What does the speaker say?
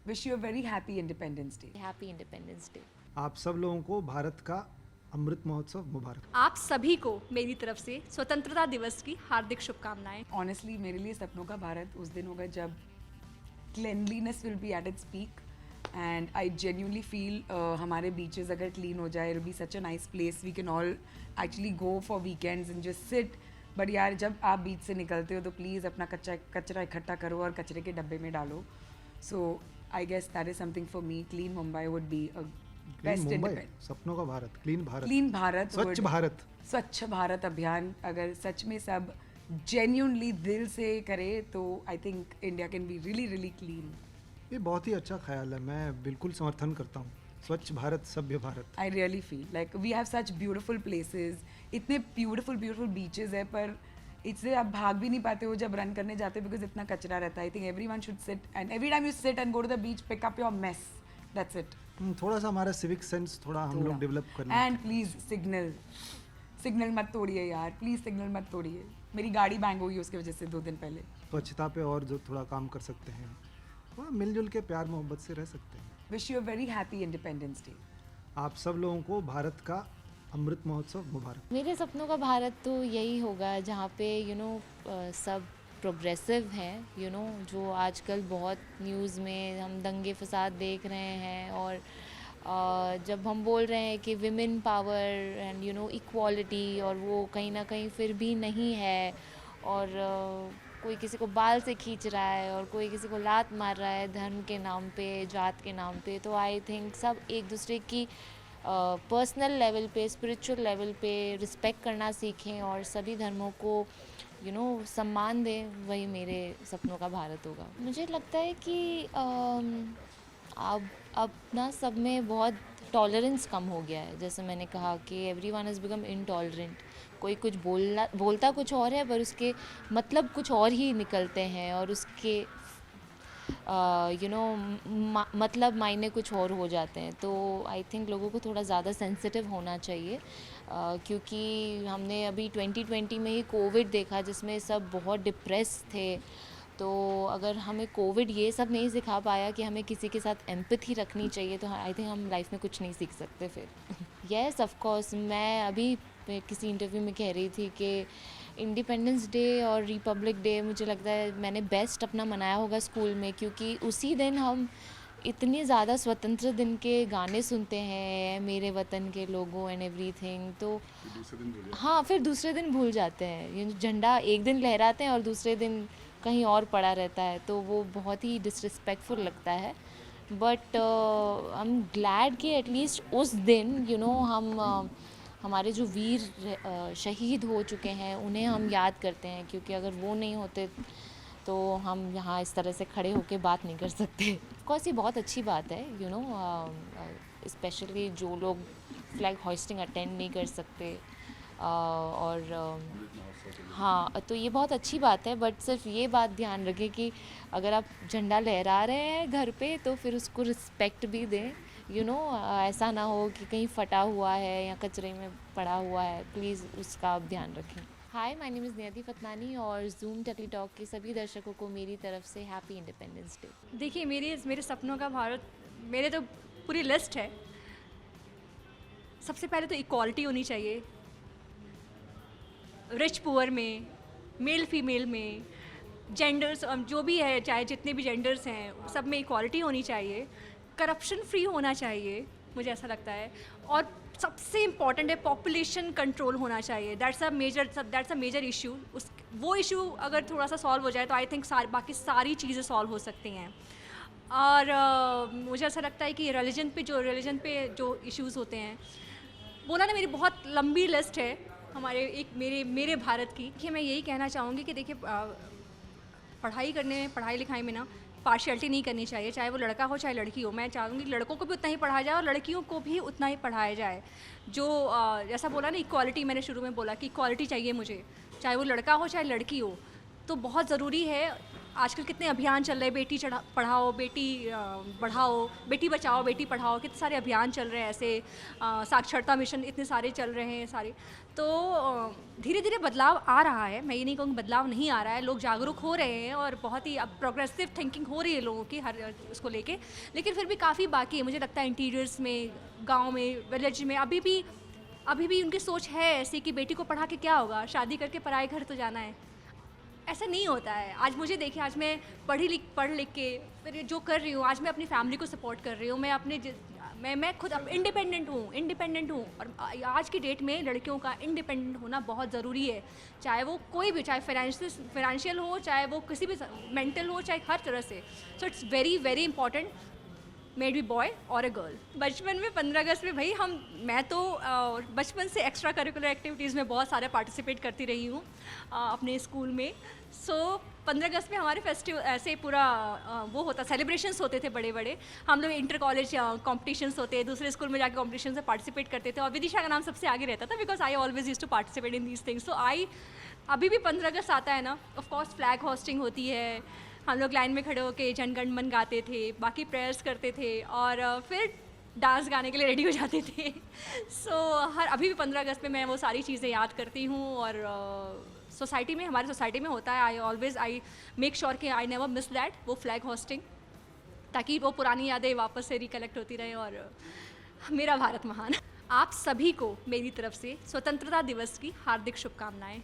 Wish you a very happy Independence Day. Happy independence day. आप सब लोगों को भारत का अमृत महोत्सव मुबारक। आप सभी को मेरी तरफ से स्वतंत्रता दिवस की हार्दिक शुभकामनाएं। Honestly, मेरे लिए सपनों का भारत उस दिन होगा जब cleanliness will be at its peak and I genuinely feel हमारे beaches अगर clean हो जाए, it'll be such a nice place. We can all actually go for weekends and just sit. But यार जब आप बीच से निकलते हो तो प्लीज़ अपना कचरा इकट्ठा करो और कचरे के डब्बे में डालो. So I guess that is something for me. Clean Mumbai would be a best Mumbai, independent. सपनों का भारत, क्लीन भारत, क्लीन भारत, स्वच्छ भारत। स्वच्छ भारत अभियान अगर सच में सब जेन्यूनली दिल से करे तो I think India can be really really clean. ये बहुत ही अच्छा ख्याल है, मैं बिल्कुल समर्थन करता हूँ। स्वच्छ भारत, सभ्य Bharat. I really feel like we have such beautiful places, इतने ब्यूटिफुल बीचेस है, पर इससे आप भाग भी नहीं पाते हो जब रन करने जाते हो बिकॉज इतना कचरा रहता है. I think everyone should sit and every time you sit and go to the beach pick up your mess. That's it. थोड़ा सा हमारा सिविक सेंस थोड़ा हम लोग डेवलप कर लें। एंड प्लीज सिग्नल मत तोड़िए यार, प्लीज सिग्नल मत तोड़िए. मेरी गाड़ी बैंग हुई उसकी वजह से 2 दिन पहले. स्वच्छता पे और जो थोड़ा काम कर सकते हैं, वहाँ मिलजुल के प्यार मोहब्बत से रह सकते हैं। Wish you a very happy independence day. आप सब लोगों को भारत का अमृत महोत्सव मुबारक। मेरे सपनों का भारत तो यही होगा जहाँ पे सब प्रोग्रेसिव हैं, जो आजकल बहुत न्यूज़ में हम दंगे फसाद देख रहे हैं, और जब हम बोल रहे हैं कि विमेन पावर एंड इक्वालिटी, और वो कहीं ना कहीं फिर भी नहीं है, और कोई किसी को बाल से खींच रहा है और कोई किसी को लात मार रहा है धर्म के नाम पे, जात के नाम पे. तो आई थिंक सब एक दूसरे की पर्सनल लेवल पे, स्पिरिचुअल लेवल पे रिस्पेक्ट करना सीखें और सभी धर्मों को सम्मान दें. वही मेरे सपनों का भारत होगा. मुझे लगता है कि अब ना सब में बहुत टॉलरेंस कम हो गया है. जैसे मैंने कहा कि एवरीवन हैज़ बिकम इनटॉलरेंट. कोई कुछ बोलता कुछ और है पर उसके मतलब कुछ और ही निकलते हैं, और उसके मतलब मायने कुछ और हो जाते हैं. तो आई थिंक लोगों को थोड़ा ज़्यादा सेंसिटिव होना चाहिए, क्योंकि हमने अभी 2020 में ही कोविड देखा जिसमें सब बहुत डिप्रेस थे. तो अगर हमें कोविड ये सब नहीं सिखा पाया कि हमें किसी के साथ एम्पैथी रखनी चाहिए, तो आई थिंक हम लाइफ में कुछ नहीं सीख सकते फिर. Yes of course. मैं अभी किसी इंटरव्यू में कह रही थी कि इंडिपेंडेंस डे और रिपब्लिक डे मुझे लगता है मैंने बेस्ट अपना मनाया होगा स्कूल में, क्योंकि उसी दिन हम इतने ज़्यादा स्वतंत्र दिन के गाने सुनते हैं, मेरे वतन के लोगों एंड एवरीथिंग. तो हाँ, फिर दूसरे दिन भूल जाते हैं. ये झंडा एक दिन लहराते हैं और दूसरे दिन कहीं और पड़ा रहता है, तो वो बहुत ही डिसरिस्पेक्टफुल लगता है. बट आई एम ग्लैड कि एटलीस्ट उस दिन हम हमारे जो वीर शहीद हो चुके हैं उन्हें हम याद करते हैं, क्योंकि अगर वो नहीं होते तो हम यहाँ इस तरह से खड़े होकर बात नहीं कर सकते. ऑफकोर्स ये बहुत अच्छी बात है, स्पेशली जो लोग फ्लैग होइस्टिंग अटेंड नहीं कर सकते. और हाँ, तो ये बहुत अच्छी बात है. बट सिर्फ ये बात ध्यान रखें कि अगर आप झंडा लहरा रहे हैं घर पे तो फिर उसको रिस्पेक्ट भी दें. ऐसा ना हो कि कहीं फटा हुआ है या कचरे में पड़ा हुआ है. प्लीज़ उसका आप ध्यान रखें. हाय, माय नेम इज़ नियति फतनानी और जूम टेली टॉक के सभी दर्शकों को मेरी तरफ से हैप्पी इंडिपेंडेंस डे. देखिए, मेरे सपनों का भारत, मेरे तो पूरी लिस्ट है. सबसे पहले तो इक्वालिटी होनी चाहिए, रिच पुअर में, मेल फीमेल में, जेंडर्स जो भी है, चाहे जितने भी जेंडर्स हैं सब में इक्वालिटी होनी चाहिए. करप्शन फ्री होना चाहिए, मुझे ऐसा लगता है. और सबसे इम्पॉर्टेंट है पॉपुलेशन कंट्रोल होना चाहिए. That's a major issue. वो इशू अगर थोड़ा सा सॉल्व हो जाए तो आई थिंक बाकी सारी चीज़ें सॉल्व हो सकती हैं. और मुझे ऐसा लगता है कि रिलीजन पे जो इश्यूज़ होते हैं, बोला ना, मेरी बहुत लंबी लिस्ट है मेरे भारत की. कि मैं यही कहना चाहूँगी कि देखिए, पढ़ाई लिखाई में ना पार्शियलिटी नहीं करनी चाहिए, चाहे वो लड़का हो चाहे लड़की हो. मैं चाहूँगी लड़कों को भी उतना ही पढ़ाया जाए और लड़कियों को भी उतना ही पढ़ाया जाए. जो जैसा बोला ना, इक्वालिटी, मैंने शुरू में बोला कि इक्वालिटी चाहिए मुझे, चाहे वो लड़का हो चाहे लड़की हो. तो बहुत ज़रूरी है आजकल कितने अभियान चल रहे हैं, बेटी पढ़ाओ, बेटी बढ़ाओ, बेटी बचाओ, बेटी पढ़ाओ, कितने सारे अभियान चल रहे हैं ऐसे, साक्षरता मिशन इतने सारे चल रहे हैं सारे। तो धीरे धीरे बदलाव आ रहा है, मैं ये नहीं कहूँगी बदलाव नहीं आ रहा है, लोग जागरूक हो रहे हैं और बहुत ही अब प्रोग्रेसिव थिंकिंग हो रही है लोगों की हर उसको लेके, लेकिन फिर भी काफ़ी बाकी है। मुझे लगता है इंटीरियर्स में, गाँव में, विलेज में अभी भी उनकी सोच है ऐसी कि बेटी को पढ़ा के क्या होगा, शादी करके पराए घर तो जाना है। ऐसा नहीं होता है। आज मुझे देखिए, आज मैं पढ़ लिख के फिर जो कर रही हूँ, आज मैं अपनी फैमिली को सपोर्ट कर रही हूँ, मैं खुद अब इंडिपेंडेंट हूँ। और आज की डेट में लड़कियों का इंडिपेंडेंट होना बहुत ज़रूरी है, चाहे वो कोई भी, चाहे फाइनेंशियल हो, चाहे वो किसी भी मेंटल हो, चाहे हर तरह से। So it's very very important, maybe boy और अ गर्ल। बचपन में 15 अगस्त में भाई मैं तो बचपन से एक्स्ट्रा करिकुलर एक्टिविटीज़ में बहुत सारे पार्टिसिपेट करती रही हूँ अपने स्कूल में। सो 15 अगस्त में हमारे फेस्टिवल ऐसे पूरा वो होता, सेलिब्रेशंस होते थे बड़े बड़े। हम लोग इंटर कॉलेज कॉम्पिटिशन्स होते, दूसरे स्कूल में जाके कॉम्पिटिशन में पार्टिसिपेट करते थे और विदिशा का नाम सबसे आगे रहता था, because I always used to participate in these things. So अभी भी 15 अगस्त आता है ना, ऑफकोर्स फ्लैग होस्टिंग होती है, हम लोग लाइन में खड़े होकर जन गण मन गाते थे, बाकी प्रेयर्स करते थे और फिर डांस गाने के लिए रेडी हो जाते थे। सो अभी भी 15 अगस्त में मैं वो सारी चीज़ें याद करती हूँ। और सोसाइटी में, हमारी सोसाइटी में होता है, आई मेक श्योर कि आई नेवर मिस दैट, वो फ्लैग होस्टिंग, ताकि वो पुरानी यादें वापस से रिकलेक्ट होती रहे और मेरा भारत महान। आप सभी को मेरी तरफ से स्वतंत्रता दिवस की हार्दिक शुभकामनाएं।